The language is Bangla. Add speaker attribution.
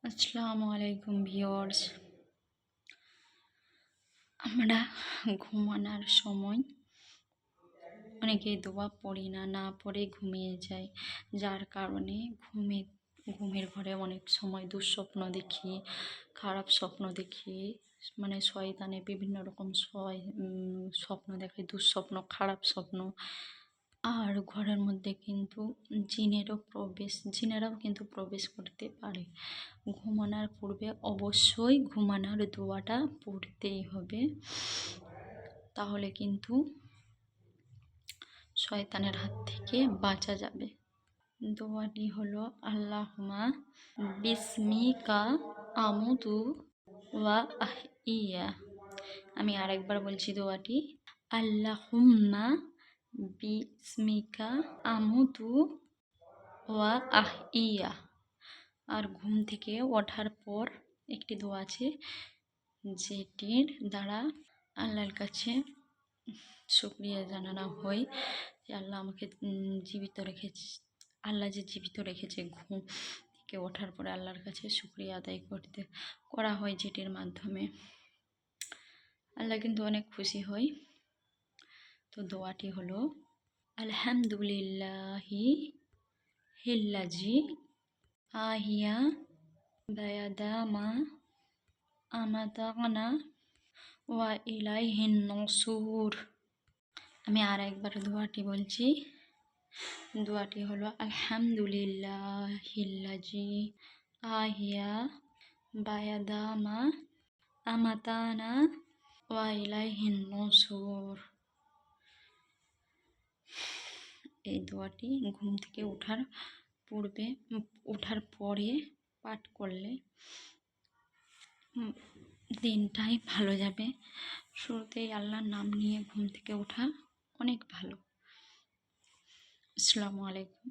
Speaker 1: আসসালামু আলাইকুম ভিউয়ার্স। আমরা ঘুমানোর সময় অনেকেই দোয়া পড়ি না পড়ে ঘুমিয়ে যাই, যার কারণে ঘুমের ঘরে অনেক সময় দুঃস্বপ্ন দেখি, খারাপ স্বপ্ন দেখি। মানে শয়তানে বিভিন্ন রকম স্বপ্ন দেখে, দুঃস্বপ্ন, খারাপ স্বপ্ন। আর ঘরের মধ্যে কিন্তু জিনেরাও কিন্তু প্রবেশ করতে পারে। ঘুমানোর পূর্বে অবশ্যই ঘুমানোর দোয়াটা পড়তেই হবে, তাহলে কিন্তু শয়তানের হাত থেকে বাঁচা যাবে। দোয়াটি হলো আল্লাহুম্মা বিসমিকা আমুতু ওয়া আহিয়া। আমি আরেকবার বলছি দোয়াটি, আল্লাহুম্মা বিসমিকা আমুতু ওয়া আহিয়া। আর ঘুম থেকে ওঠার পর একটি দোয়া আছে, যেটির দ্বারা আল্লাহর কাছে শুকরিয়া জানানো হয় যে আল্লাহ আমাকে জীবিত রেখেছে। আল্লাহ যে জীবিত রেখেছে, ঘুম থেকে ওঠার পরে আল্লাহর কাছে শুকরিয়া আদায় করা হয়, যেটির মাধ্যমে আল্লাহ কিন্তু অনেক খুশি হয়। তো দোয়াটি হলো আলহামদুলিল্লাহি হিল্লাজি আহিয়া বায়াদা মা আমাতানা ওয়া ইলাইহিন নসুর। আমি আর একবার দোয়াটি বলছি, দোয়াটি হলো আলহামদুলিল্লাহিল্লাজি আহিয়া বায়াদা মা আমাতানা ওয়া ইলাইহিন নসুর। এই দোয়াটি ঘুম থেকে ওঠার পরে পাঠ করলে দিনটাই ভালো যাবে। শুরুতেই আল্লাহর নাম নিয়ে ঘুম থেকে ওঠা অনেক ভালো। আসসালামু আলাইকুম।